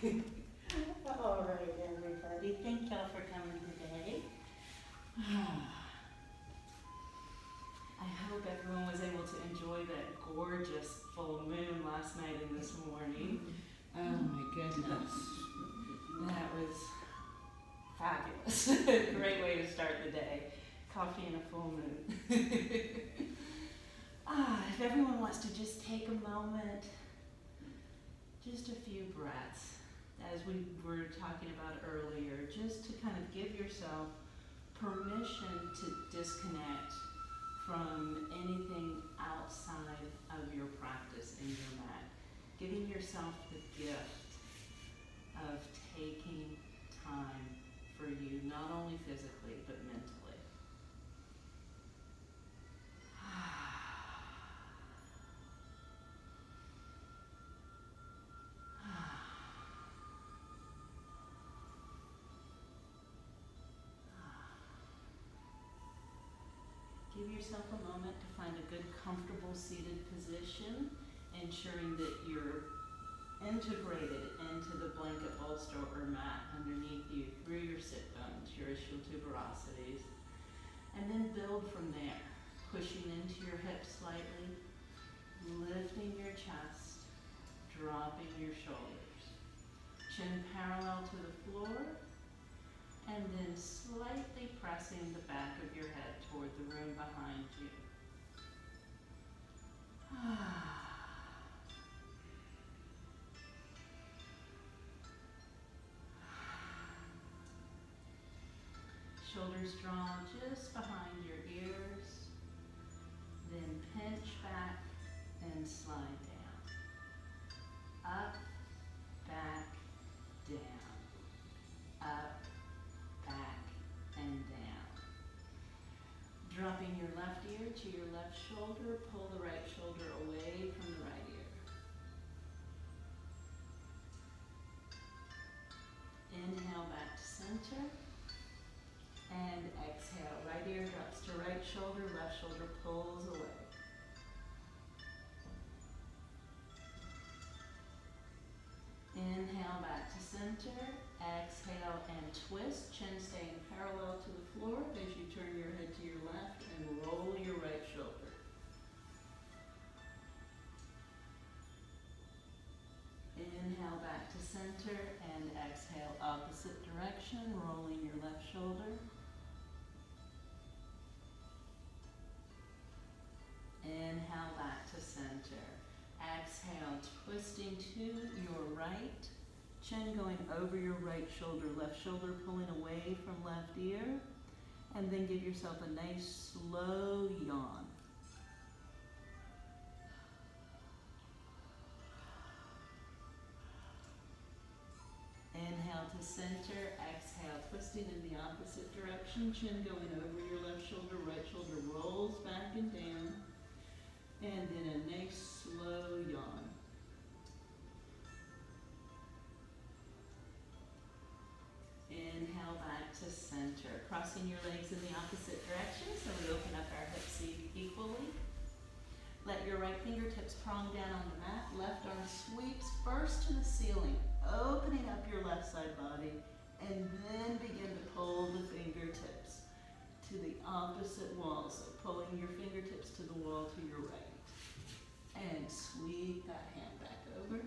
All right, everybody. Thank y'all for coming today. I hope everyone was able to enjoy that gorgeous full moon last night and this morning. Oh my goodness. That was fabulous. Great way to start the day. Coffee and a full moon. If everyone wants to just take a moment, just a few breaths, as we were talking about earlier, just to kind of give yourself permission to disconnect from anything outside of your practice in your mat. Giving yourself the gift of taking time for you, not only physically, but mentally. Give yourself a moment to find a good, comfortable seated position, ensuring that you're integrated into the blanket, bolster, or mat underneath you through your sit bones, your ischial tuberosities. And then build from there, pushing into your hips slightly, lifting your chest, dropping your shoulders. Chin parallel to the floor, and then slightly pressing the back of your head toward the room behind you. Shoulders drawn just behind your ears, then pinch back and slide down. Up, back, down. Up, back, and down. Dropping your left ear to your left shoulder, pull the right shoulder away from the right ear. Inhale back to center, and exhale. Right ear drops to right shoulder, left shoulder pulls away. Inhale back to center, exhale and twist, chin staying parallel to the floor as you turn your head to your left and roll your right shoulder. Inhale back to center and exhale opposite direction, rolling your left shoulder. Inhale back to center. Exhale, twisting to your right. Chin going over your right shoulder, left shoulder pulling away from left ear. And then give yourself a nice slow yawn. Inhale to center, exhale, twisting in the opposite direction. Chin going over your left shoulder, right shoulder rolls back and down. And then a nice slow yawn. Inhale back to center. Crossing your legs in the opposite direction, so we open up our hips equally. Let your right fingertips prong down on the mat. Left arm sweeps first to the ceiling, opening up your left side body, and then begin to pull the fingertips to the opposite wall. So pulling your fingertips to the wall to your right. And sweep that hand back over.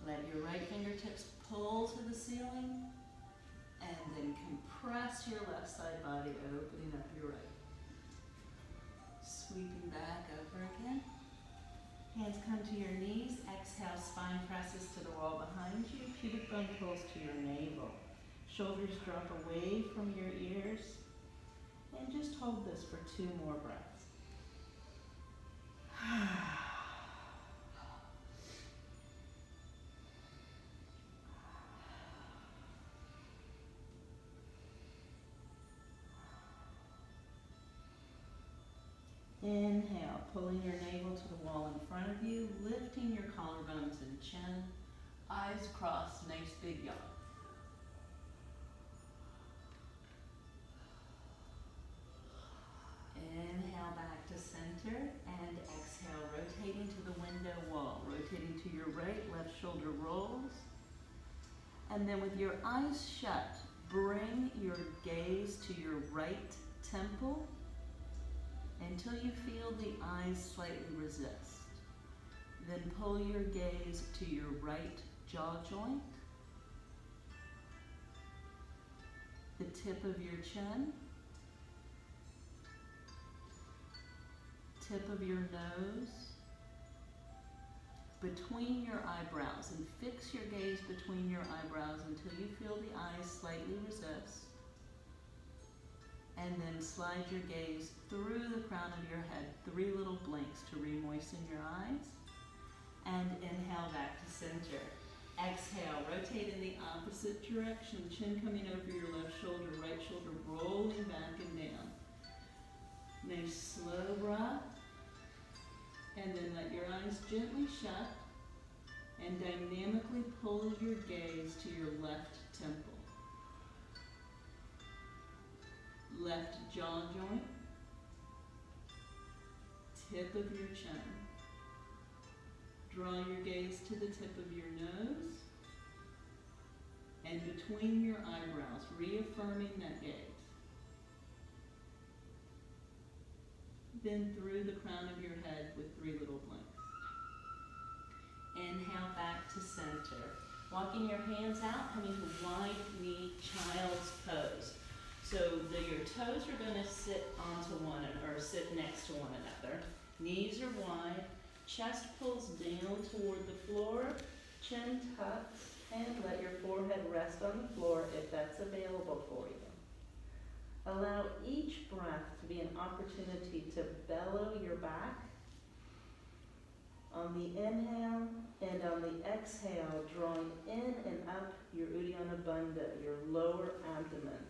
Let your right fingertips pull to the ceiling, and then compress your left side body, opening up your right. Sweeping back over again. Hands come to your knees. Exhale, spine presses to the wall behind you. Pubic bone pulls to your navel. Shoulders drop away from your ears. And just hold this for 2 more breaths. Inhale, pulling your navel to the wall in front of you, lifting your collarbones and chin, eyes crossed, nice big yawn. Inhale back to center and exhale, rotating to the window wall. rotating to your right, left shoulder rolls. And then with your eyes shut, bring your gaze to your right temple until you feel the eyes slightly resist. Then pull your gaze to your right jaw joint, the tip of your chin, tip of your nose, between your eyebrows, and fix your gaze between your eyebrows until you feel the eyes slightly resist. And then slide your gaze through the crown of your head, 3 little blinks to re-moisten your eyes. And inhale back to center. Exhale, rotate in the opposite direction, chin coming over your left shoulder, right shoulder rolling back and down. Nice slow breath. And then let your eyes gently shut and dynamically pull your gaze to your left temple. Left jaw joint, tip of your chin. Draw your gaze to the tip of your nose and between your eyebrows, reaffirming that gaze. Then through the crown of your head with 3 little blinks. Inhale back to center. Walking your hands out, coming to wide knee child's pose. So your toes are going to sit onto or sit next to one another. Knees are wide, chest pulls down toward the floor, chin tucks, and let your forehead rest on the floor if that's available for you. Allow each breath to be an opportunity to bellow your back. On the inhale and on the exhale, drawing in and up your Uddiyana Bandha, your lower abdomen,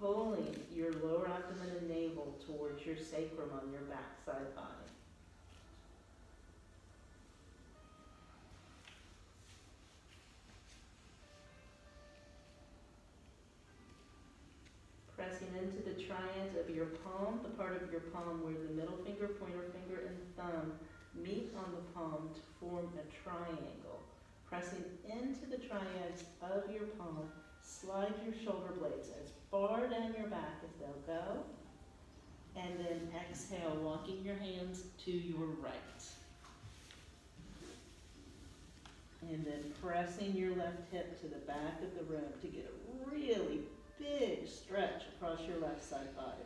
pulling your lower abdomen and navel towards your sacrum on your backside body. Pressing into the triads of your palm, the part of your palm where the middle finger, pointer finger, and thumb meet on the palm to form a triangle. Pressing into the triads of your palm, slide your shoulder blades as far down your back as they'll go. And then exhale, walking your hands to your right. And then pressing your left hip to the back of the room to get a really big stretch across your left side body.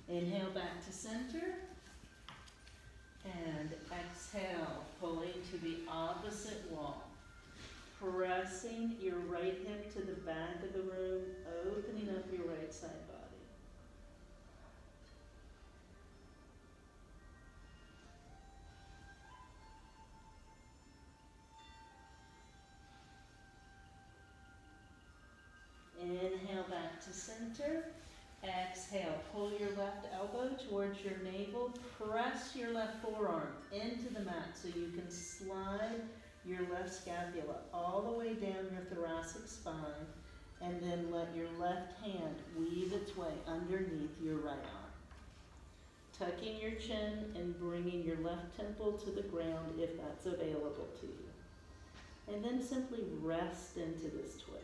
Inhale back to center. And exhale, pulling to the opposite wall. Pressing your right hip to the back of the room, opening up your right side body. Inhale back to center. Exhale, pull your left elbow towards your navel. Press your left forearm into the mat so you can slide your left scapula all the way down your thoracic spine, and then let your left hand weave its way underneath your right arm. Tucking your chin and bringing your left temple to the ground if that's available to you. And then simply rest into this twist.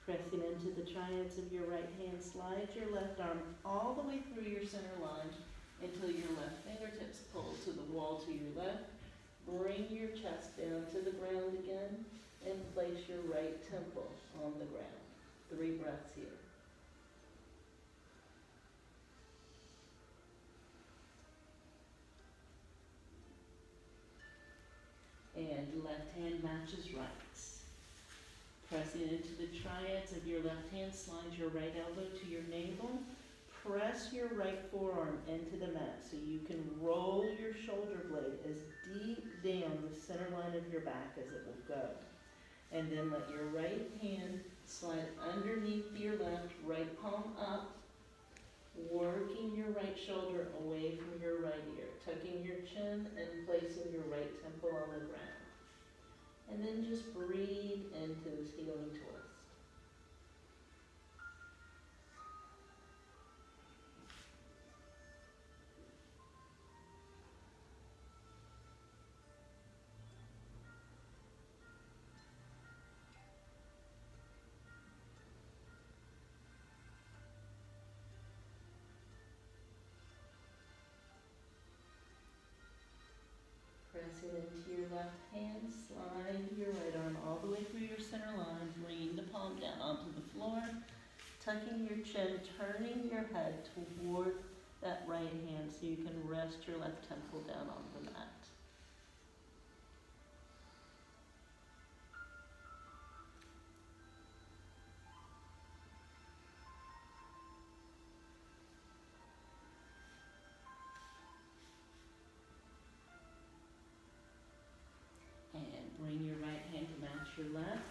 Pressing into the triads of your right hand, slide your left arm all the way through your center line until your left fingertips pull to the wall to your left. Bring your chest down to the ground again and place your right temple on the ground. 3 breaths here. And left hand matches right. Pressing into the triads of your left hand, slide your right elbow to your navel. Press your right forearm into the mat so you can roll your shoulder blade as deep down the center line of your back as it will go. And then let your right hand slide underneath your left, right palm up, working your right shoulder away from your right ear, tucking your chin and placing your right temple on the ground. And then just breathe into this healing twist. Pressing into your left hand, slide your right arm all the way through your center line, bringing the palm down onto the floor, tucking your chin, turning your head toward that right hand so you can rest your left temple down on the mat. And bring your right hand to match your left.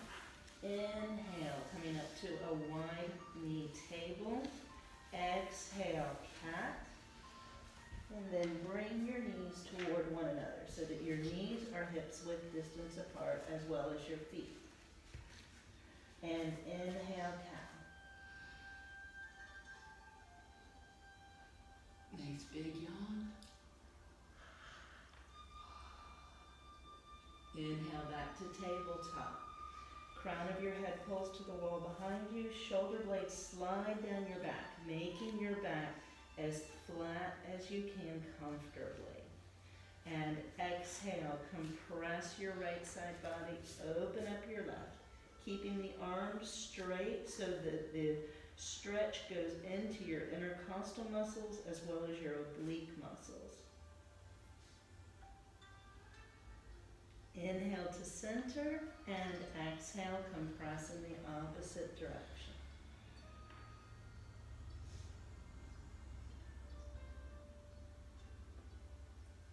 Inhale, coming up to a wide knee table. Exhale, cat. And then bring your knees toward one another so that your knees are hips width distance apart as well as your feet. And inhale, cow. Nice big yawn. Inhale back to tabletop. Crown of your head pulls to the wall behind you. Shoulder blades slide down your back, making your back as flat as you can comfortably. And exhale, compress your right side body, open up your left, keeping the arms straight so that the stretch goes into your intercostal muscles as well as your oblique muscles. Inhale to center and exhale, compress in the opposite direction.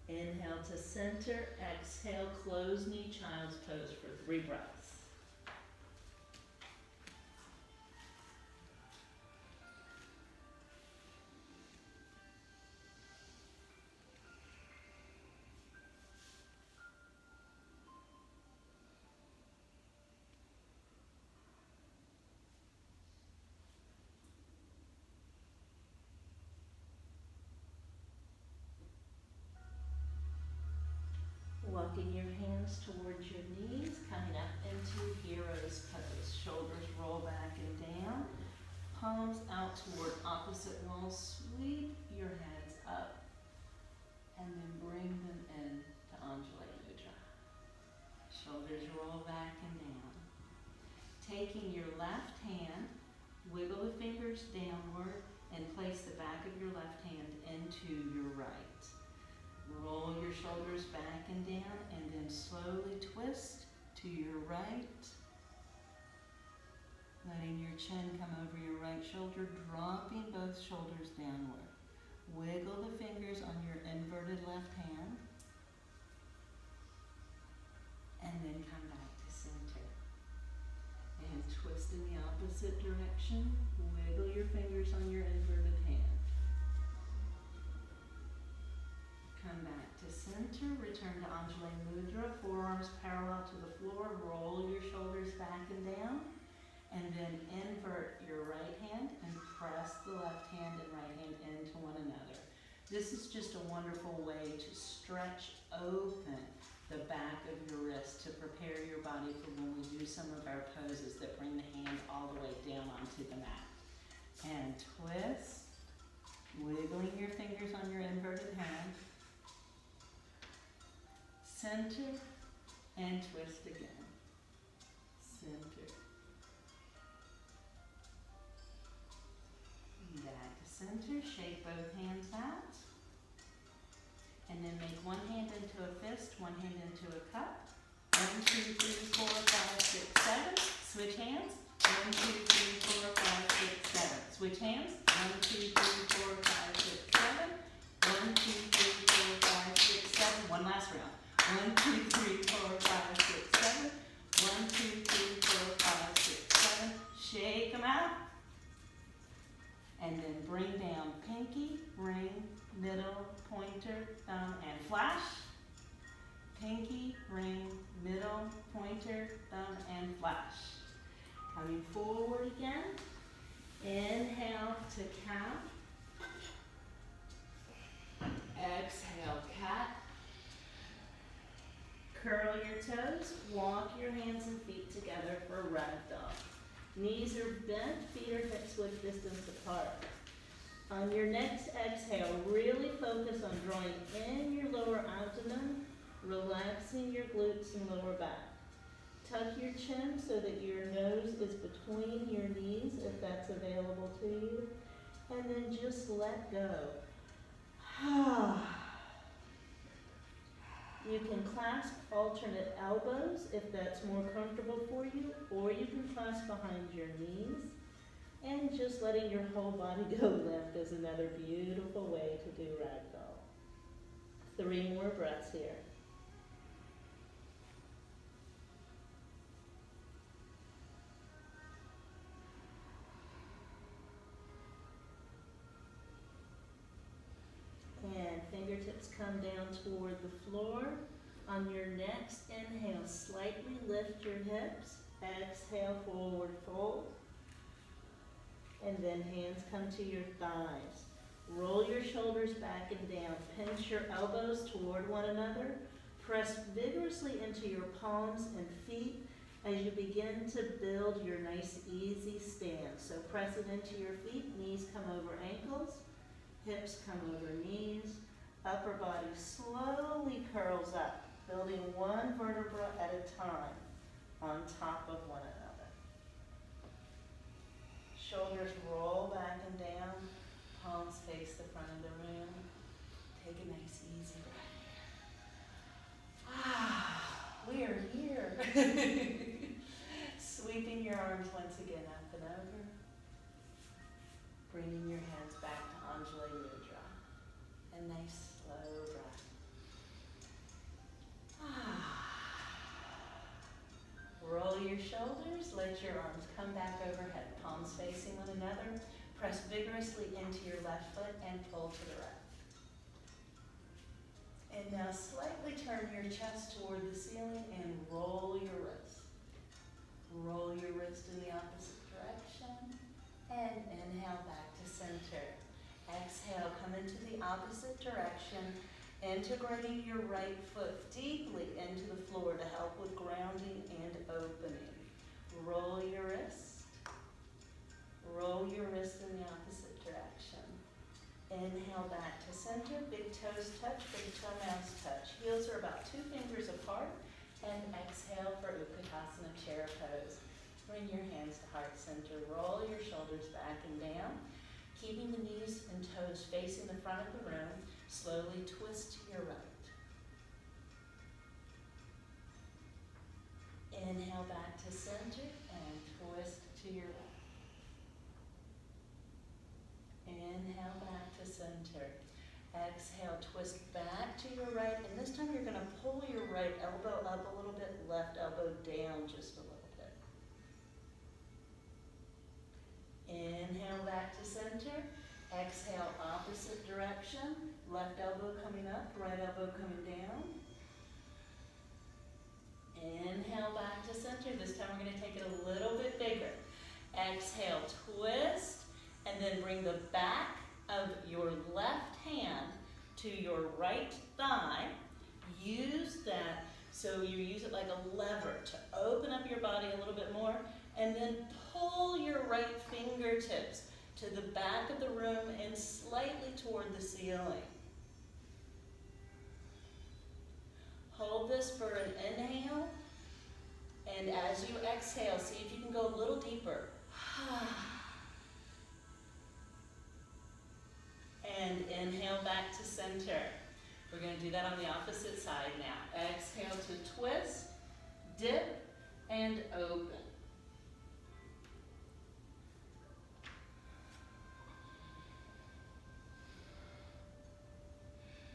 Inhale to center, exhale, close knee, child's pose for 3 breaths. Walking your hands towards your knees, coming up into hero's pose. Shoulders roll back and down. Palms out toward opposite walls. Sweep your hands up. And then bring them in to Anjali Mudra. Shoulders roll back and down. Taking your left hand, wiggle the fingers downward and place the back of your left hand into your right. Roll your shoulders back and down and then slowly twist to your right. Letting your chin come over your right shoulder, dropping both shoulders downward. Wiggle the fingers on your inverted left hand. And then come back to center. And twist in the opposite direction. Wiggle your fingers on your inverted hand. Come back to center, return to Anjali Mudra, forearms parallel to the floor, roll your shoulders back and down, and then invert your right hand and press the left hand and right hand into one another. This is just a wonderful way to stretch open the back of your wrist to prepare your body for when we do some of our poses that bring the hand all the way down onto the mat. And twist, wiggling your fingers on your inverted hand. Center and twist again. Center. Back to center, shake both hands out. And then make one hand into a fist, one hand into a cup. 1, 2, 3, 4, 5, 6, 7. Switch hands. 1, 2, 3, 4, 5, 6, 7. Switch hands. 1, 2, 3, 4, 5, 6, 7. 1, 2, 3, 4, 5, 6, 7. One last round. 1, 2, 3, 4, 5, 6, 7. 1, 2, 3, out. And then bring down pinky, ring, middle, pointer, thumb, and flash. Pinky, ring, middle, pointer, thumb, and flash. Coming forward again. Inhale to cow. Exhale, cat. Curl your toes, walk your hands and feet together for ragdoll. Knees are bent, feet or hips width distance apart. On your next exhale, really focus on drawing in your lower abdomen, relaxing your glutes and lower back. Tuck your chin so that your nose is between your knees if that's available to you. And then just let go. You can clasp alternate elbows if that's more comfortable for you, or you can clasp behind your knees. And just letting your whole body go limp is another beautiful way to do ragdoll. 3 more breaths here. And fingertips come down toward the floor. On your next inhale, slightly lift your hips. Exhale, forward fold. And then hands come to your thighs. Roll your shoulders back and down. Pinch your elbows toward one another. Press vigorously into your palms and feet as you begin to build your nice easy stance. So press it into your feet. Knees come over ankles. Hips come over knees. Upper body slowly curls up, building one vertebra at a time on top of one another. Shoulders roll back and down. Palms face the front of the room. Take a nice easy breath. We are here. Sweeping your arms once again up and over. Bringing your hands back to Anjali Mudra. A nice slow breath. Roll your shoulders, let your arms come back overhead, palms facing one another. Press vigorously into your left foot and pull to the right. And now slightly turn your chest toward the ceiling and roll your wrist. Roll your wrist in the opposite direction. And inhale back to center. Exhale, come into the opposite direction, integrating your right foot deeply into the floor to help with grounding and opening. Roll your wrist. Roll your wrist in the opposite direction. Inhale back to center. Big toes touch, big toenails touch. Heels are about 2 fingers apart. And exhale for Kadasama chair pose. Bring your hands to heart center. Roll your shoulders back and down. Keeping the knees and toes facing the front of the room. Slowly twist to your right. Inhale back to center and twist to your right. Inhale back to center. Exhale, twist back to your right. And this time you're going to pull your right elbow up a little bit, left elbow down just a little bit. Inhale back to center. Exhale, opposite direction. Left elbow coming up, right elbow coming down. Inhale back to center. This time we're going to take it a little bit bigger. Exhale, twist, and then bring the back of your left hand to your right thigh. Use that so you use it like a lever to open up your body a little bit more, and then pull your right fingertips to the back of the room and slightly toward the ceiling. Hold this for an inhale, and as you exhale, see if you can go a little deeper. And inhale back to center. We're going to do that on the opposite side now. Exhale to twist, dip, and open.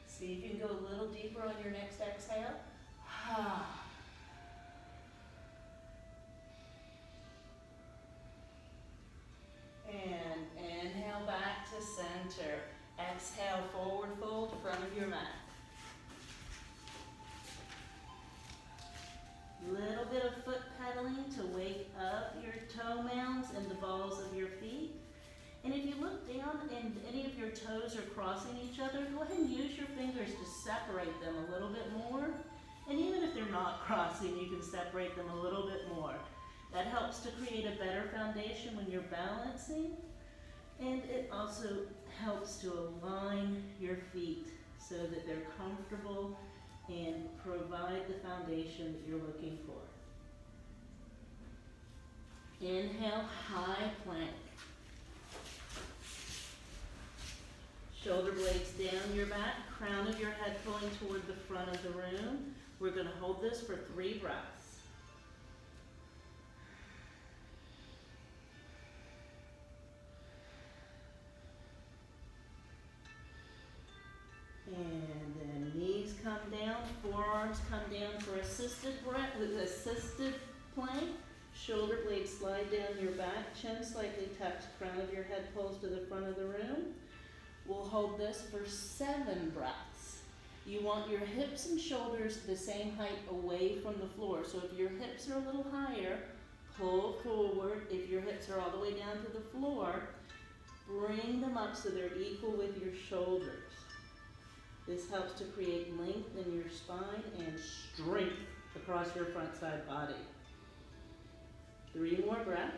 See if you can go a little deeper on your next exhale. center. Exhale, forward fold, front of your mat. Little bit of foot pedaling to wake up your toe mounds and the balls of your feet. And if you look down and any of your toes are crossing each other, go ahead and use your fingers to separate them a little bit more. And even if they're not crossing, you can separate them a little bit more. That helps to create a better foundation when you're balancing. And it also helps to align your feet so that they're comfortable and provide the foundation that you're looking for. Inhale, high plank. Shoulder blades down your back, crown of your head pulling toward the front of the room. We're going to hold this for 3 breaths. And then knees come down, forearms come down for assisted breath with assisted plank. Shoulder blades slide down your back, chin slightly taps, crown of your head pulls to the front of the room. We'll hold this for 7 breaths. You want your hips and shoulders the same height away from the floor. So if your hips are a little higher, pull forward. If your hips are all the way down to the floor, bring them up so they're equal with your shoulders. This helps to create length in your spine and strength across your front side body. 3 more breaths.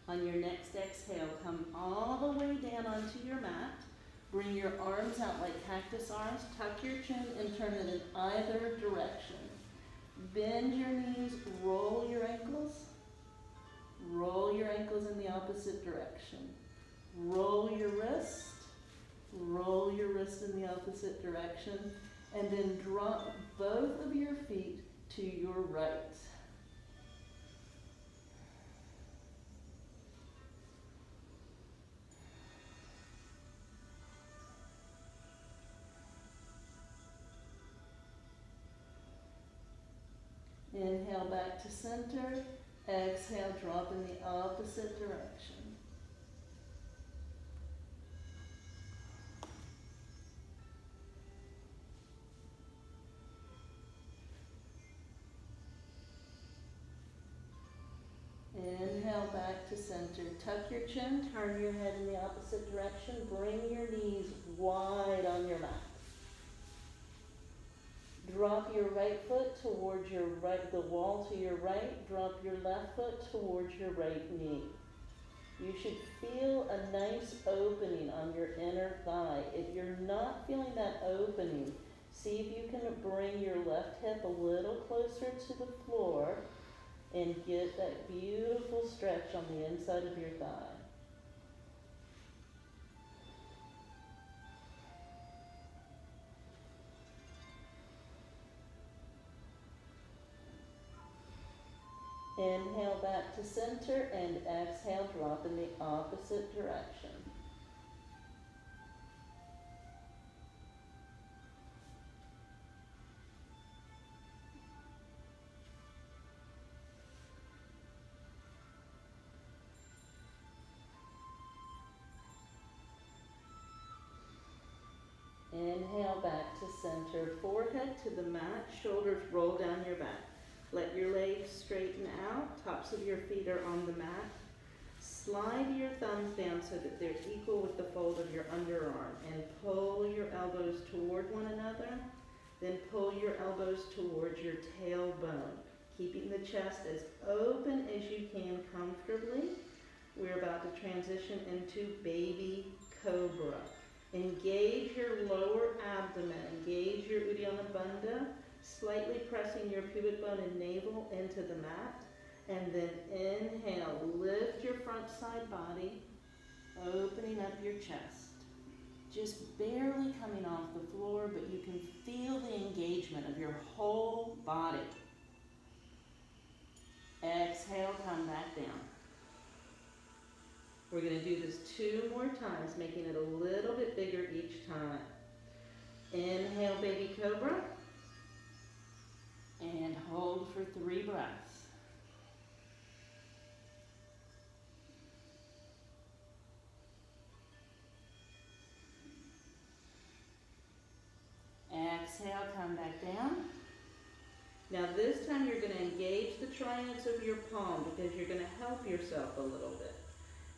On your next exhale, come all the way down onto your mat. Bring your arms out like cactus arms. Tuck your chin and turn it in either direction. Bend your knees, roll your ankles. Roll your ankles in the opposite direction. Roll your wrist in the opposite direction, and then drop both of your feet to your right. Inhale back to center. Exhale, drop in the opposite direction. Inhale back to center. Tuck your chin, turn your head in the opposite direction. Bring your knees wide on your mat. Drop your right foot towards your right, the wall to your right. Drop your left foot towards your right knee. You should feel a nice opening on your inner thigh. If you're not feeling that opening, see if you can bring your left hip a little closer to the floor and get that beautiful stretch on the inside of your thigh. Inhale back to center and exhale, drop in the opposite direction. Inhale back to center, forehead to the mat, shoulders roll down your back. Let your legs straighten out, tops of your feet are on the mat. Slide your thumbs down so that they're equal with the fold of your underarm, and pull your elbows toward one another. Then pull your elbows towards your tailbone, keeping the chest as open as you can comfortably. We're about to transition into baby cobra. Engage your lower abdomen, engage your Uddiyana Bandha, slightly pressing your pubic bone and navel into the mat. And then inhale, lift your front side body, opening up your chest. Just barely coming off the floor, but you can feel the engagement of your whole body. Exhale, come back down. We're going to do this 2 more times, making it a little bit bigger each time. Inhale, baby cobra. And hold for 3 breaths. Exhale, come back down. Now this time you're going to engage the triads of your palm because you're going to help yourself a little bit.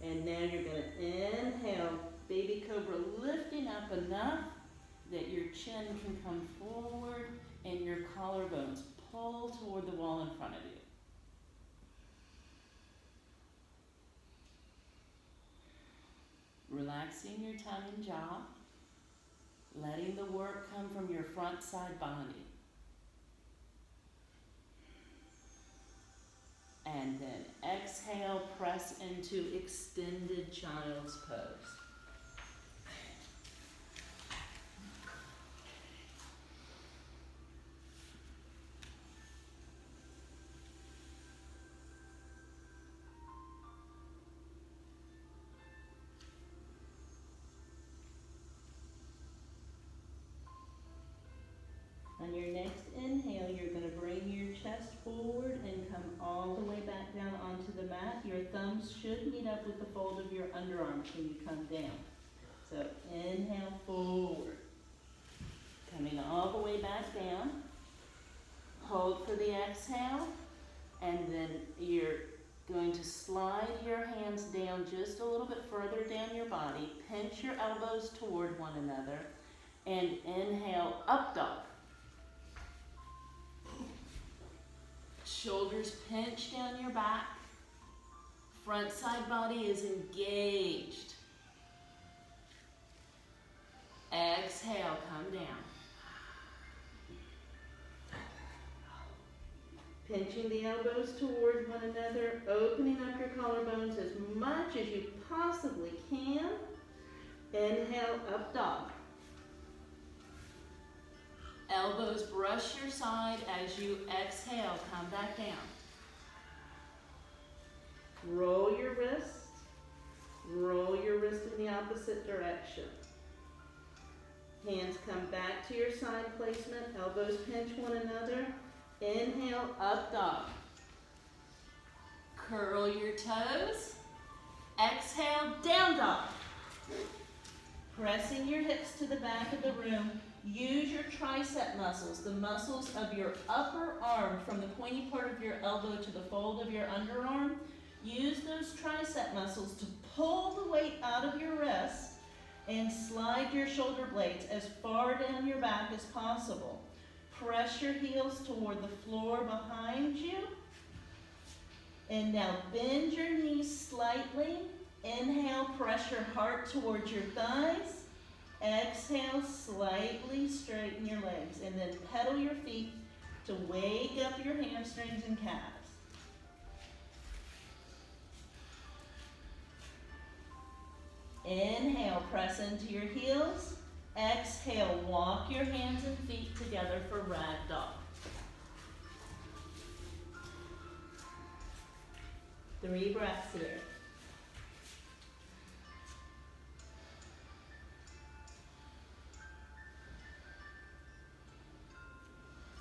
And now you're going to inhale, baby cobra, lifting up enough that your chin can come forward and your collarbones pull toward the wall in front of you. Relaxing your tongue and jaw, letting the work come from your front side body. And then exhale, press into extended child's pose. On your next inhale, you're going to bring your chest forward and come all the way back down onto the mat. Your thumbs should meet up with the fold of your underarms when you come down. So inhale forward. Coming all the way back down. Hold for the exhale. And then you're going to slide your hands down just a little bit further down your body. Pinch your elbows toward one another. And inhale, up dog. Shoulders pinch down your back. Front side body is engaged. Exhale, come down. Pinching the elbows toward one another, opening up your collarbones as much as you possibly can. Inhale, up dog. Elbows brush your side as you exhale, come back down. Roll your wrist in the opposite direction. Hands come back to your side placement, elbows pinch one another. Inhale, up dog. Curl your toes. Exhale, down dog. Pressing your hips to the back of the room. Use your tricep muscles, the muscles of your upper arm from the pointy part of your elbow to the fold of your underarm. Use those tricep muscles to pull the weight out of your wrist and slide your shoulder blades as far down your back as possible. Press your heels toward the floor behind you. And now bend your knees slightly. Inhale, press your heart towards your thighs. Exhale, slightly straighten your legs. And then pedal your feet to wake up your hamstrings and calves. Inhale, press into your heels. Exhale, walk your hands and feet together for ragdoll. 3 breaths here.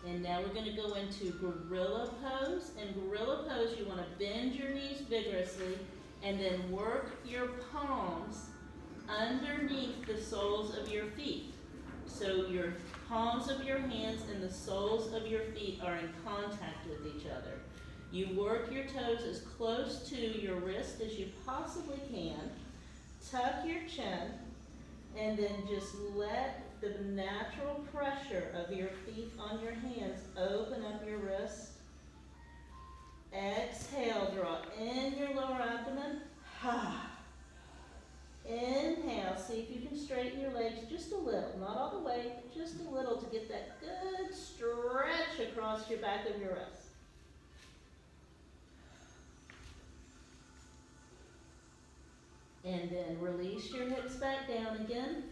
And now we're going to go into gorilla pose. In gorilla pose, you want to bend your knees vigorously and then work your palms underneath the soles of your feet. So your palms of your hands and the soles of your feet are in contact with each other. You work your toes as close to your wrist as you possibly can. Tuck your chin and then just let the natural pressure of your feet on your hands open up your wrist. Exhale, draw in your lower abdomen. Inhale, see if you can straighten your legs just a little, not all the way, but just a little to get that good stretch across your back of your wrist. And then release your hips back down again.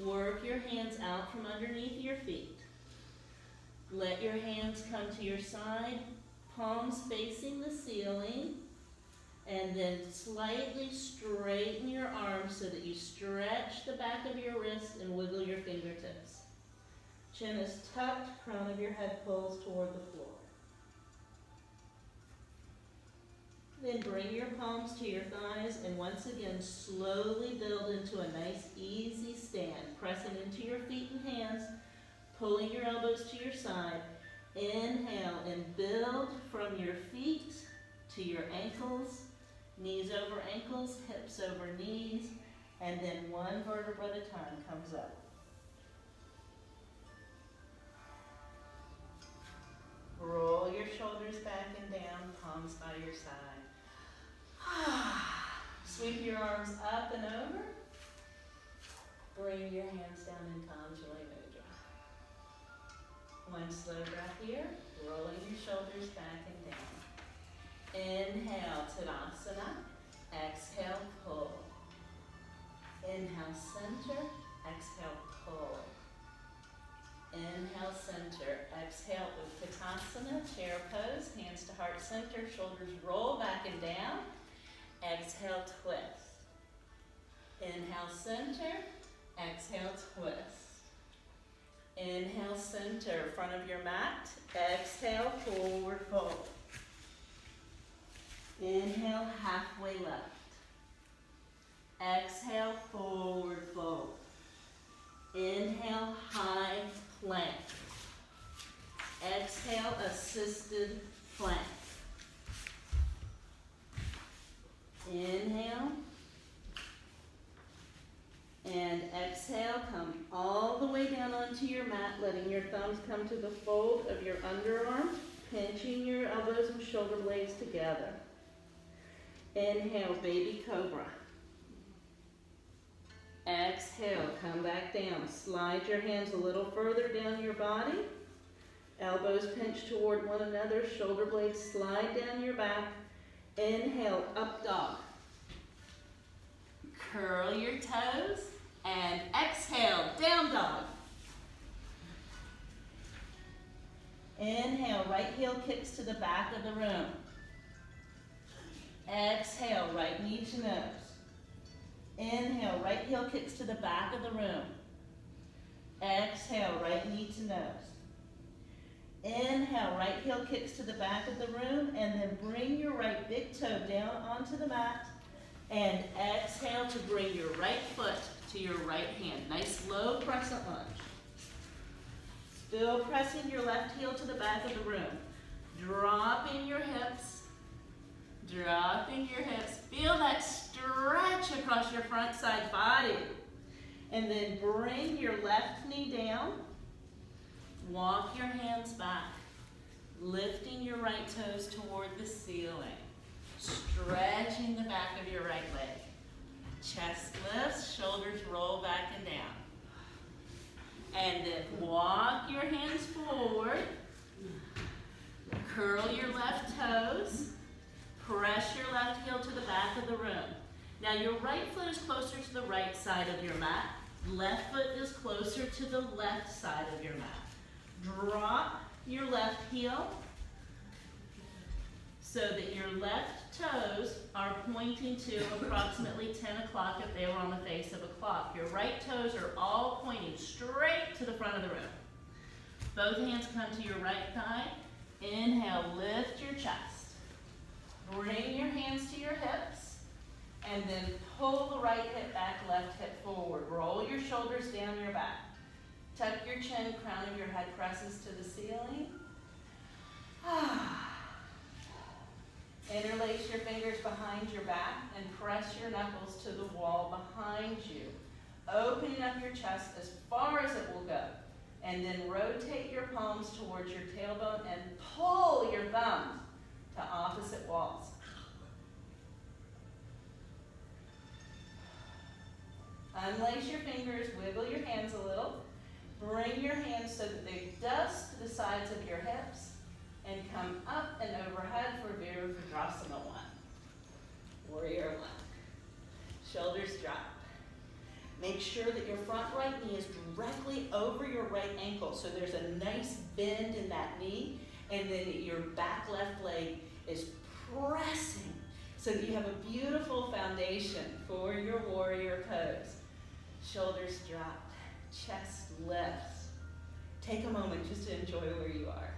Work your hands out from underneath your feet. Let your hands come to your side, palms facing the ceiling, and then slightly straighten your arms so that you stretch the back of your wrist and wiggle your fingertips. Chin is tucked, crown of your head pulls toward the floor. Then bring your palms to your thighs and once again slowly build into a nice easy stand, pressing into your feet and hands, pulling your elbows to your side. Inhale and build from your feet to your ankles, knees over ankles, hips over knees, and then one vertebra at a time comes up. Roll your shoulders back and down, palms by your side. Sweep your arms up and over. Bring your hands down into Anjali Mudra. One slow breath here, rolling your shoulders back and down. Inhale, Tadasana. Exhale, pull. Inhale, center. Exhale, pull. Inhale, center. Exhale, Utkatasana, chair pose, hands to heart center, shoulders roll back and down. Exhale, twist. Inhale, center. Exhale, twist. Inhale, center, front of your mat. Exhale, forward fold. Inhale, halfway left. Exhale, forward fold. Inhale, high plank. Exhale, assisted plank. Inhale. And exhale, come all the way down onto your mat, letting your thumbs come to the fold of your underarm, pinching your elbows and shoulder blades together. Inhale, baby cobra. Exhale, come back down. Slide your hands a little further down your body. Elbows pinch toward one another, shoulder blades slide down your back. Inhale, up dog. Curl your toes and exhale, down dog. Inhale, right heel kicks to the back of the room. Exhale, right knee to nose. Inhale, right heel kicks to the back of the room. Exhale, right knee to nose. Inhale, right heel kicks to the back of the room, and then bring your right big toe down onto the mat. And exhale to bring your right foot to your right hand. Nice low crescent lunge. Still pressing your left heel to the back of the room. Dropping your hips. Dropping your hips. Feel that stretch across your front side body. And then bring your left knee down. Walk your hands back. Lifting your right toes toward the ceiling. Stretching the back of your right leg. Chest lifts, shoulders roll back and down. And then walk your hands forward. Curl your left toes. Press your left heel to the back of the room. Now your right foot is closer to the right side of your mat. Left foot is closer to the left side of your mat. Drop your left heel so that your left toes are pointing to approximately 10 o'clock if they were on the face of a clock. Your right toes are all pointing straight to the front of the room. Both hands come to your right thigh. Inhale, lift your chest. Bring your hands to your hips. And then pull the right hip back, left hip forward. Roll your shoulders down your back. Tuck your chin, crown of your head presses to the ceiling. Interlace your fingers behind your back and press your knuckles to the wall behind you. Opening up your chest as far as it will go. And then rotate your palms towards your tailbone and pull your thumbs to opposite walls. Unlace your fingers, wiggle your hands a little. Bring your hands so that they dust to the sides of your hips and come up and overhead for Virabhadrasana 1. Warrior 1. Shoulders drop. Make sure that your front right knee is directly over your right ankle, so there's a nice bend in that knee, and then your back left leg is pressing so that you have a beautiful foundation for your warrior pose. Shoulders drop, chest lifts. Take a moment just to enjoy where you are.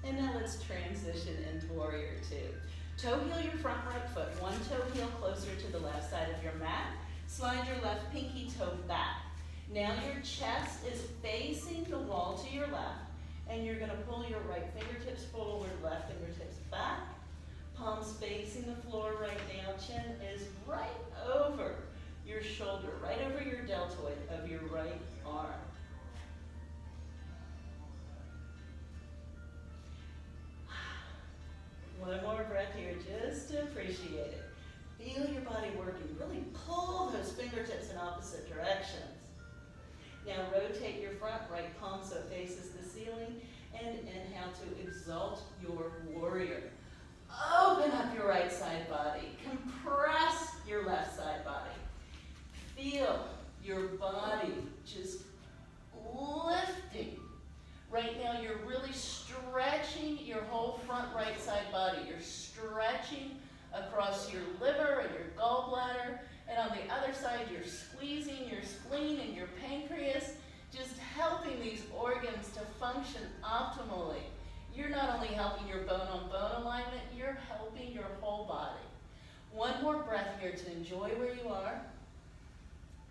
And now let's transition into Warrior Two. Toe heel your front right foot, one toe heel closer to the left side of your mat. Slide your left pinky toe back. Now your chest is facing the wall to your left, and you're gonna pull your right fingertips forward, left fingertips back. Palms facing the floor right now, chin is right over your shoulder, right over your deltoid of your right arm. One more breath here, just to appreciate it. Feel your body working. Really pull those fingertips in opposite directions. Now rotate your front right palm so it faces the ceiling, and inhale to exalt your warrior. Open up your right side body. Compress your left side body. Feel your body just lifting. Right now you're really stretching your whole front right side body. You're stretching across your liver and your gallbladder. And on the other side, you're squeezing your spleen and your pancreas, just helping these organs to function optimally. You're not only helping your bone-on-bone alignment, you're helping your whole body. One more breath here to enjoy where you are.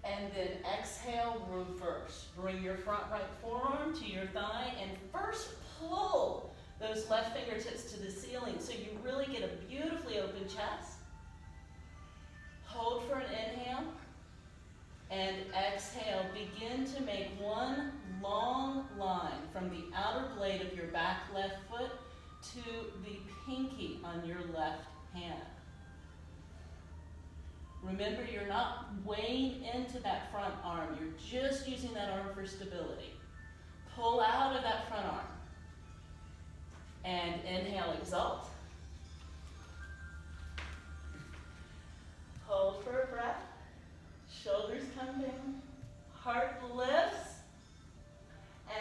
And then exhale, reverse. Bring your front right forearm to your thigh, and first pull those left fingertips to the ceiling so you really get a beautifully open chest. Hold for an inhale, and exhale. Begin to make one long line from the outer blade of your back left foot to the pinky on your left hand. Remember, you're not weighing into that front arm. You're just using that arm for stability. Pull out of that front arm. And inhale, exalt. Hold for a breath. Shoulders come down. Heart lifts.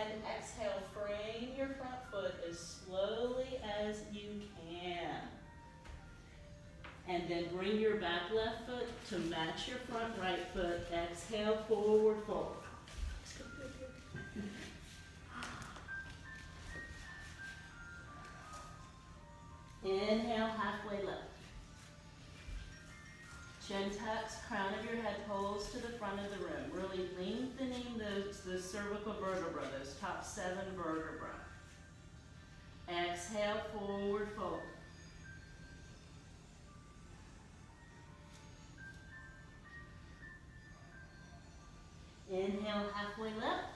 And exhale, frame your front foot as slowly as you can. And then bring your back left foot to match your front right foot. Exhale, forward fold. Inhale, halfway lift. Chin tucks, crown of your head pulls to the front of the room. Really lengthening the cervical vertebra, those top 7 vertebrae. Exhale, forward fold. Inhale, halfway lift.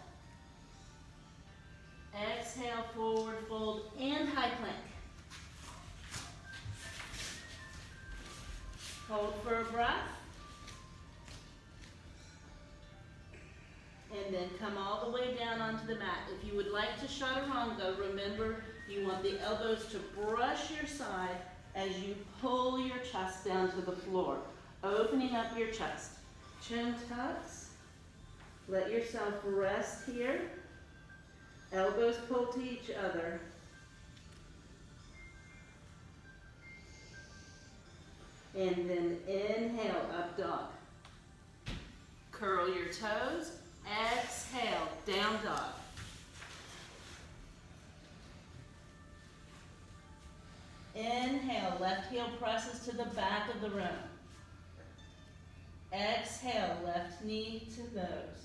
Exhale, forward fold and high plank. Hold for a breath. And then come all the way down onto the mat. If you would like to chaturanga, remember you want the elbows to brush your side as you pull your chest down to the floor, opening up your chest. Chin tucks. Let yourself rest here. Elbows pull to each other. And then inhale, up dog. Curl your toes. Exhale, down dog. Inhale, left heel presses to the back of the room. Exhale, left knee to nose.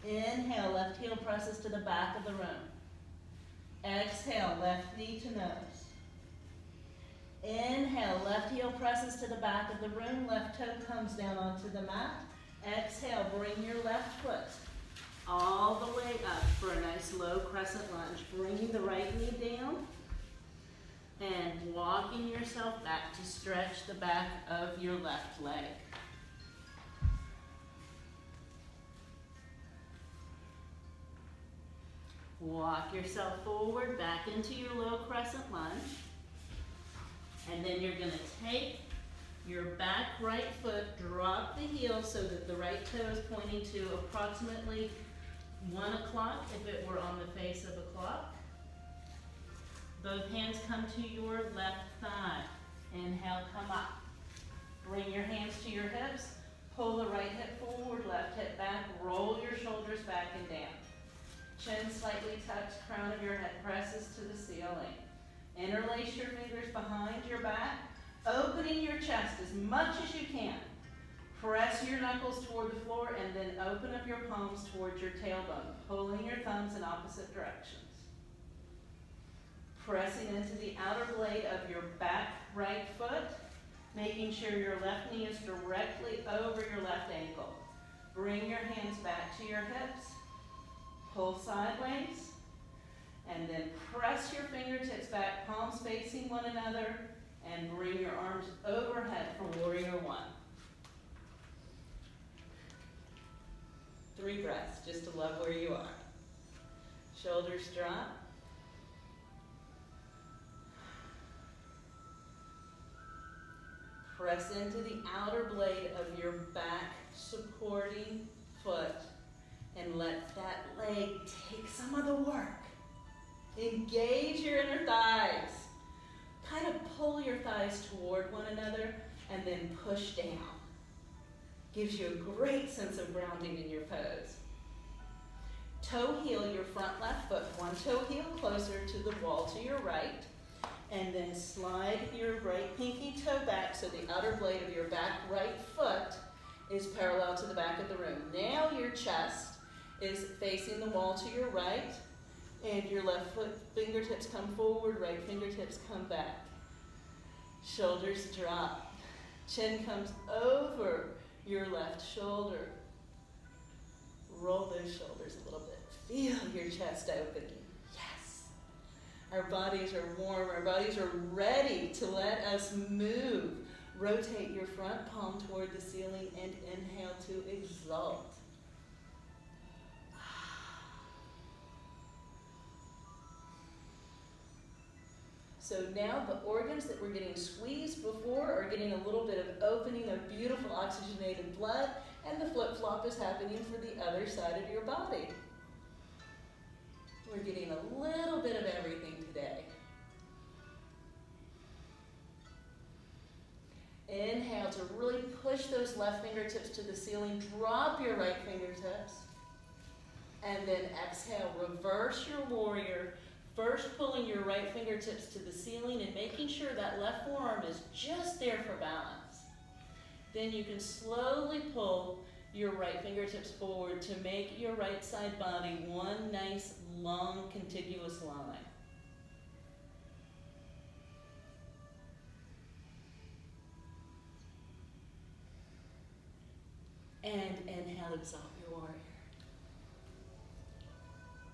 Inhale, left heel presses to the back of the room. Exhale, left knee to nose. Inhale, left heel presses to the back of the room. Left toe comes down onto the mat. Exhale, bring your left foot all the way up for a nice low crescent lunge. Bringing the right knee down and walking yourself back to stretch the back of your left leg. Walk yourself forward back into your low crescent lunge. And then you're going to take your back right foot, drop the heel so that the right toe is pointing to approximately 1 o'clock if it were on the face of a clock. Both hands come to your left thigh. Inhale, come up. Bring your hands to your hips. Pull the right hip forward, left hip back, roll your shoulders back and down. Chin slightly tucked, crown of your head presses to the ceiling. Interlace your fingers behind your back, opening your chest as much as you can. Press your knuckles toward the floor and then open up your palms towards your tailbone, pulling your thumbs in opposite directions. Pressing into the outer blade of your back right foot, making sure your left knee is directly over your left ankle. Bring your hands back to your hips, pull sideways, and then press your fingertips back, palms facing one another, and bring your arms overhead for warrior one. 3 breaths, just to love where you are. Shoulders drop. Press into the outer blade of your back supporting foot and let that leg take some of the work. Engage your inner thighs. Kind of pull your thighs toward one another and then push down. Gives you a great sense of grounding in your pose. Toe heel your front left foot, one toe heel closer to the wall to your right, and then slide your right pinky toe back so the outer blade of your back right foot is parallel to the back of the room. Now your chest is facing the wall to your right, and your left foot fingertips come forward, right fingertips come back. Shoulders drop. Chin comes over your left shoulder. Roll those shoulders a little bit. Feel your chest opening. Yes. Our bodies are warm. Our bodies are ready to let us move. Rotate your front palm toward the ceiling and inhale to exalt. So now the organs that were getting squeezed before are getting a little bit of opening of beautiful oxygenated blood, and the flip-flop is happening for the other side of your body. We're getting a little bit of everything today. Inhale to really push those left fingertips to the ceiling. Drop your right fingertips. And then exhale, reverse your warrior. First pulling your right fingertips to the ceiling and making sure that left forearm is just there for balance. Then you can slowly pull your right fingertips forward to make your right side body one nice, long, contiguous line. And inhale, exalt your warrior.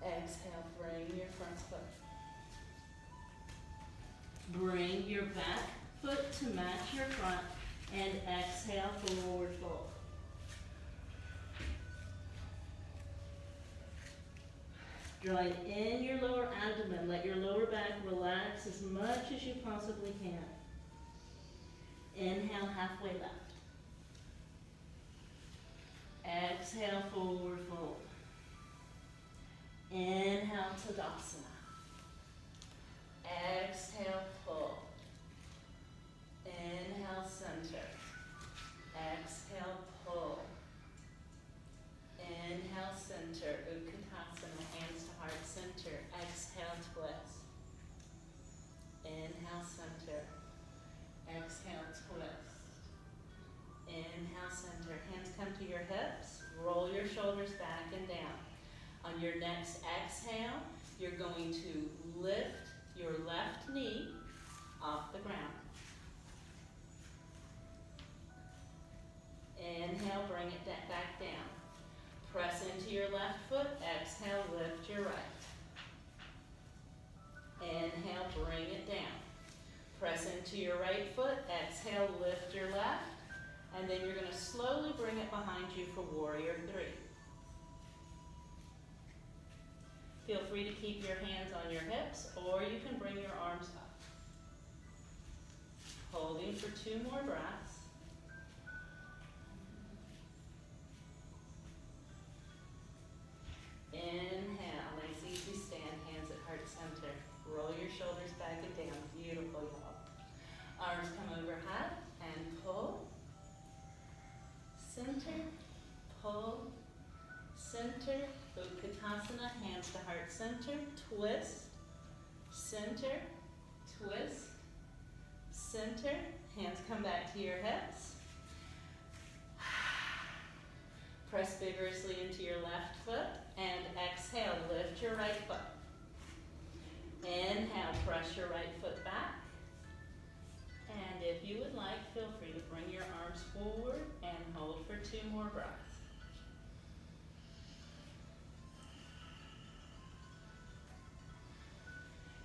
Exhale, bring your front foot. Bring your back foot to match your front, and exhale, forward fold. Drive in your lower abdomen. Let your lower back relax as much as you possibly can. Inhale, halfway left. Exhale, forward fold. Inhale, Kadasama. Exhale, pull. Inhale, center. Exhale, pull. Inhale, center. Utkatasana, hands to heart center. Exhale, twist. Inhale, center. Exhale, twist. Inhale, center. Hands come to your hips. Roll your shoulders back and down. On your next exhale, you're going to lift your left knee off the ground. Inhale, bring it back down. Press into your left foot. Exhale, lift your right. Inhale, bring it down. Press into your right foot. Exhale, lift your left. And then you're going to slowly bring it behind you for warrior 3. Feel free to keep your hands on your hips, or you can bring your arms up. Holding for 2 more breaths. Inhale, nice easy stand, hands at heart center. Roll your shoulders back and down. Beautiful, y'all. Arms come overhead and pull. center, pull, center, Kadasama, hands to heart center, twist, center, twist, center, hands come back to your hips. Press vigorously into your left foot and exhale, lift your right foot. Inhale, press your right foot back. And if you would like, feel free to bring your arms forward and hold for 2 more breaths.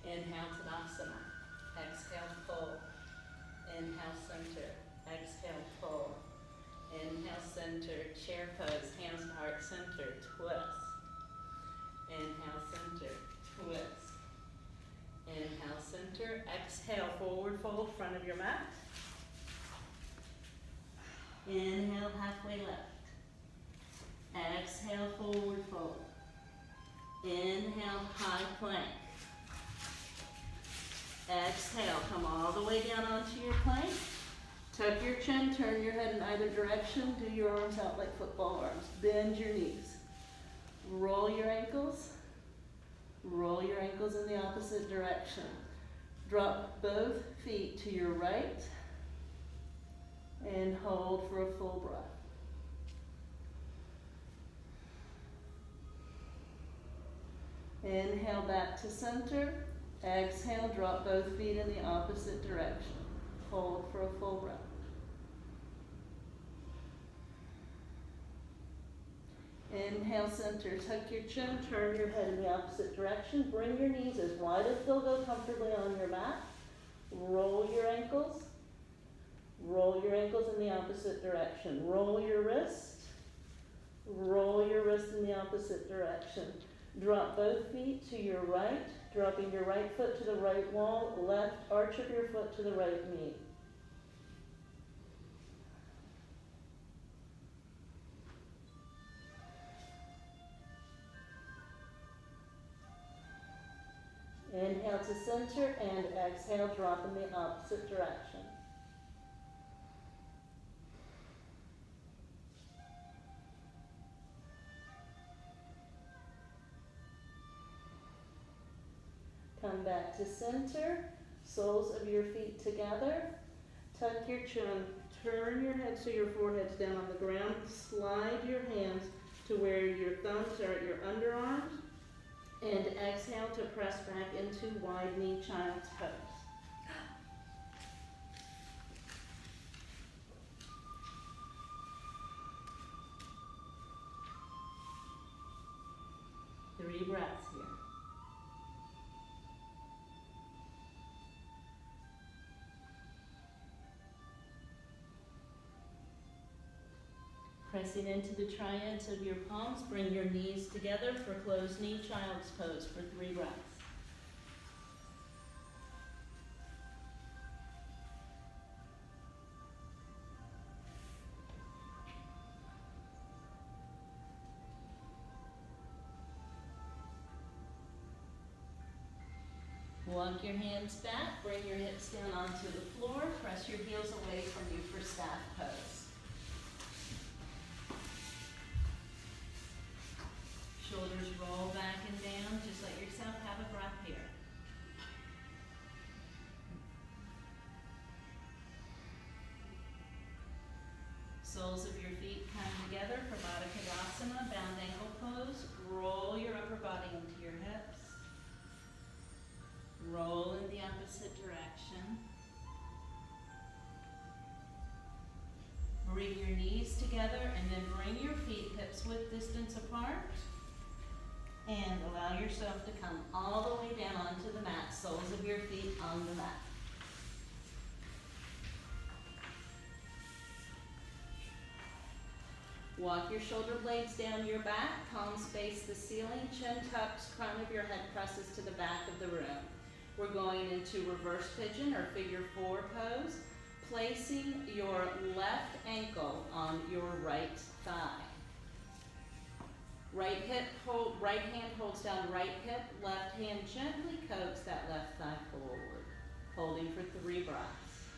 Inhale, Kadasama. Exhale, pull. Inhale, center. Exhale, pull. Inhale, center. Chair pose. Hands to heart center. Twist. Inhale, center. Twist. Inhale, center. Exhale, forward fold, front of your mat. Inhale, halfway left. Exhale, forward fold. Inhale, high plank. Exhale, come all the way down onto your plank. Tuck your chin, turn your head in either direction. Do your arms out like football arms. Bend your knees. Roll your ankles. Roll your ankles in the opposite direction. Drop both feet to your right and hold for a full breath. Inhale back to center. Exhale, drop both feet in the opposite direction. Hold for a full breath. Inhale, center, tuck your chin, turn your head in the opposite direction. Bring your knees as wide as they'll go comfortably on your mat. Roll your ankles. Roll your ankles in the opposite direction. Roll your wrist. Roll your wrist in the opposite direction. Drop both feet to your right, dropping your right foot to the right wall, left arch of your foot to the right knee. Inhale to center and exhale, drop in the opposite direction. Come back to center, soles of your feet together. Tuck your chin, turn your head so your forehead's down on the ground. Slide your hands to where your thumbs are at your underarms. And exhale to press back into wide knee child's pose. Three breaths here. Pressing into the triads of your palms, bring your knees together for closed knee child's pose for 3 breaths. Walk your hands back, bring your hips down onto the floor, press your heels away from you for staff pose. Shoulders roll back and down, just let yourself have a breath here. Soles of your feet come together for Kadasama, bound ankle pose. Roll your upper body into your hips. Roll in the opposite direction. Bring your knees together and then bring your feet hips width distance apart. And allow yourself to come all the way down onto the mat, soles of your feet on the mat. Walk your shoulder blades down your back, palms face the ceiling, chin tucks, crown of your head presses to the back of the room. We're going into reverse pigeon or figure 4 pose, placing your left ankle on your right thigh. Right hand holds down right hip, left hand gently coax that left thigh forward, holding for 3 breaths.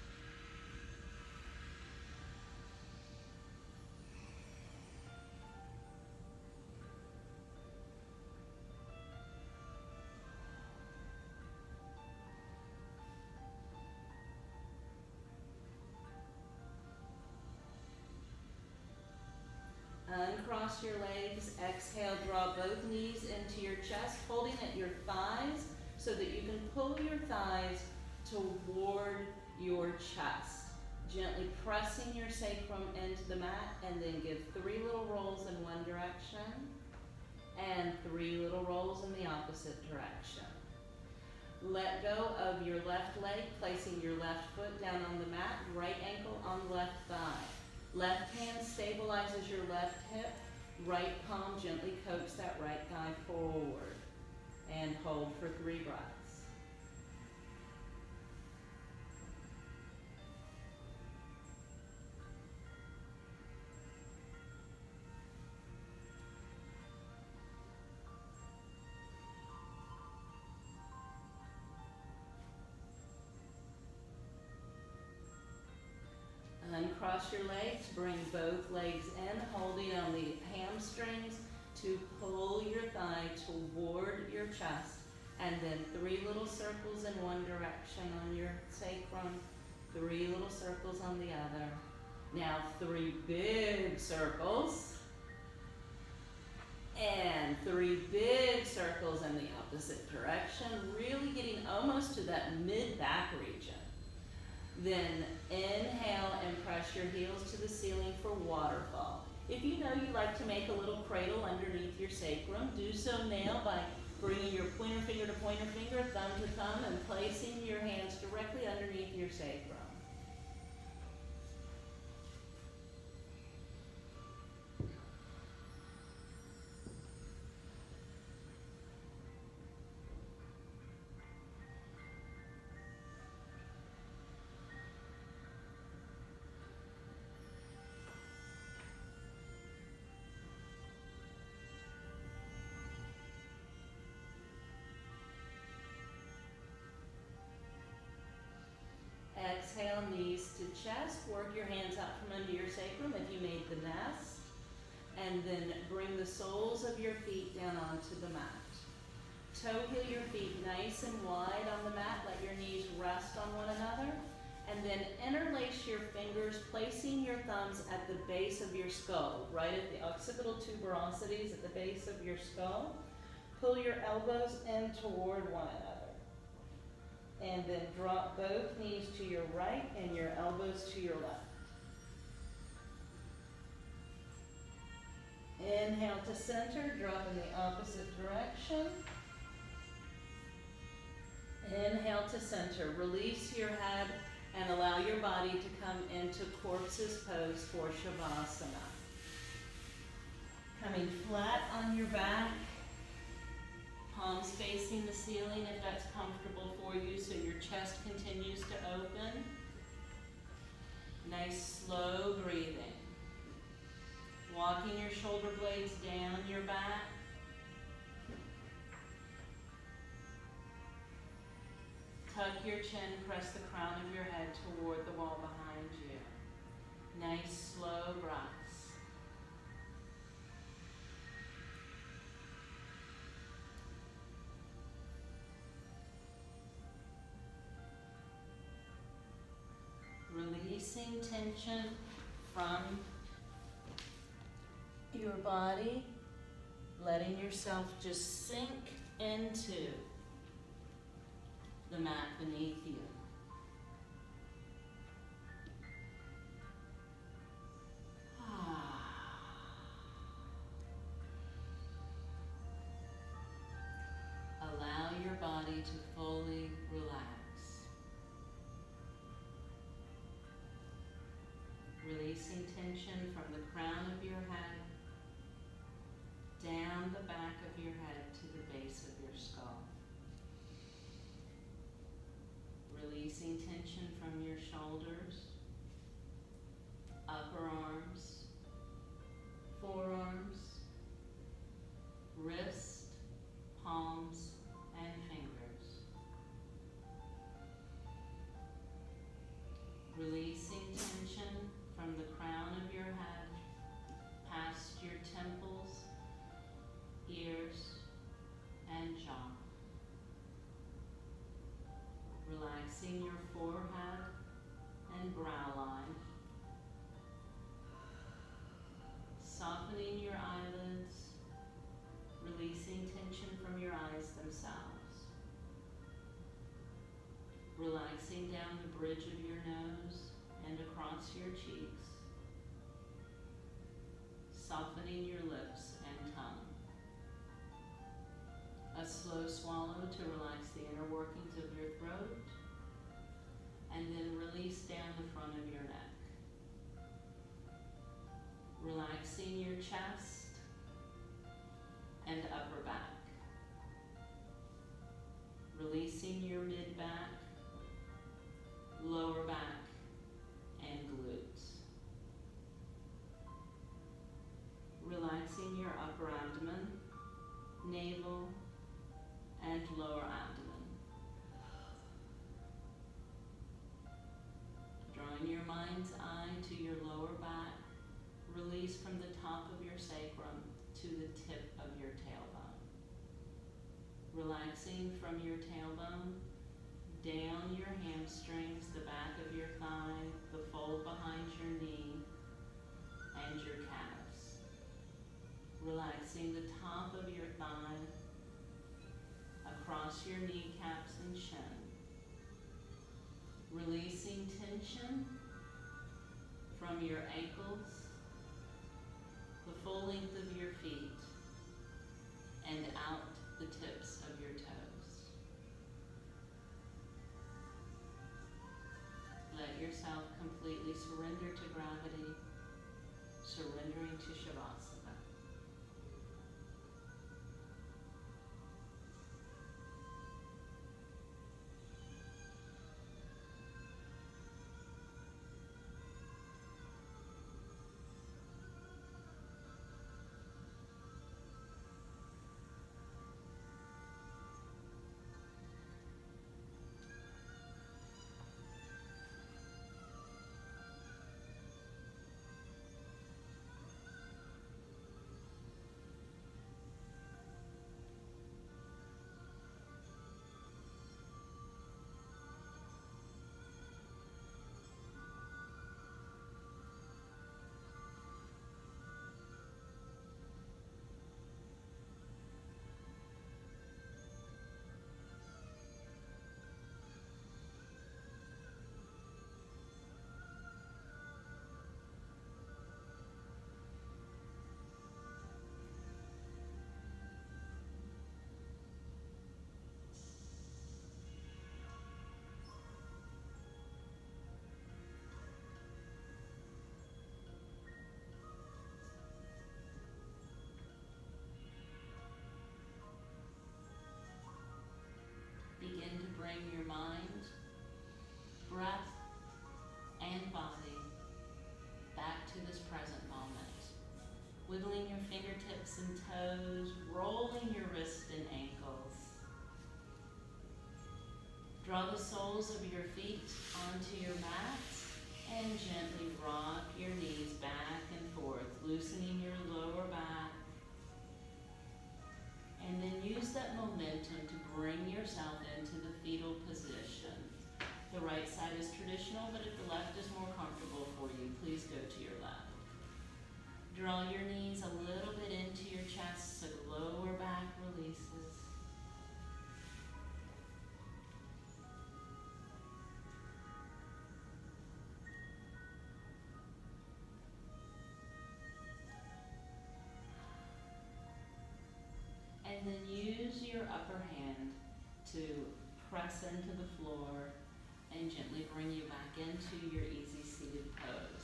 cross your legs. Exhale, draw both knees into your chest, holding at your thighs so that you can pull your thighs toward your chest. Gently pressing your sacrum into the mat, and then give 3 little rolls in one direction and 3 little rolls in the opposite direction. Let go of your left leg, placing your left foot down on the mat, right ankle on the left thigh. Left hand stabilizes your left hip, right palm gently coax that right thigh forward. And hold for 3 breaths. Uncross your legs, bring both legs in, holding on the hamstrings to pull your thigh toward your chest, and then 3 little circles in one direction on your sacrum, 3 little circles on the other. Now 3 big circles, and 3 big circles in the opposite direction, really getting almost to that mid-back region. Then inhale and press your heels to the ceiling for waterfall. If you know you like to make a little cradle underneath your sacrum, do so now by bringing your pointer finger to pointer finger, thumb to thumb, and placing your hands directly underneath your sacrum. Exhale, knees to chest. Work your hands out from under your sacrum if you made the nest. And then bring the soles of your feet down onto the mat. Toe heel your feet nice and wide on the mat. Let your knees rest on one another. And then interlace your fingers, placing your thumbs at the base of your skull, right at the occipital tuberosities at the base of your skull. Pull your elbows in toward one another. And then drop both knees to your right and your elbows to your left. Inhale to center, drop in the opposite direction. Inhale to center, release your head and allow your body to come into corpse's pose for Shavasana. Coming flat on your back. Palms facing the ceiling if that's comfortable for you, so your chest continues to open. Nice slow breathing. Walking your shoulder blades down your back. Tuck your chin, press the crown of your head toward the wall behind you. Nice slow breaths. Releasing tension from your body, letting yourself just sink into the mat beneath you. Allow your body to fully relax. Releasing tension from the crown of your head, down the back of your head to the base of your skull. Releasing tension from your shoulders, upper arms, forearms, wrist, palms, and fingers. Releasing tension from the crown of your head bridge of your nose and across your cheeks, softening your lips and tongue. A slow swallow to relax the inner workings of your throat, and then release down the front of your neck. Relaxing your chest and upper back. Releasing your mid-back, lower back, and glutes. Relaxing your upper abdomen, navel, and lower abdomen. Drawing your mind's eye to your lower back, release from the top of your sacrum to the tip of your tailbone. Relaxing from your tailbone, down your hamstrings, the back of your thigh, the fold behind your knee, and your calves. Relaxing the top of your thigh, across your kneecaps and shin. Releasing tension from your ankles, the full length of your feet, and out the tips of your toes. Let yourself completely surrender to gravity, surrendering to Shavasana. Begin to bring your mind, breath, and body back to this present moment. Wiggling your fingertips and toes, rolling your wrists and ankles. Draw the soles of your feet onto your mats and gently rock your knees back and forth, loosening your lower back. And then use that momentum to bring yourself into the fetal position. The right side is traditional, but if the left is more comfortable for you, please go to your left. Draw your knees a little bit into your chest so the lower back releases. And then use your upper hand to press into the floor and gently bring you back into your easy seated pose.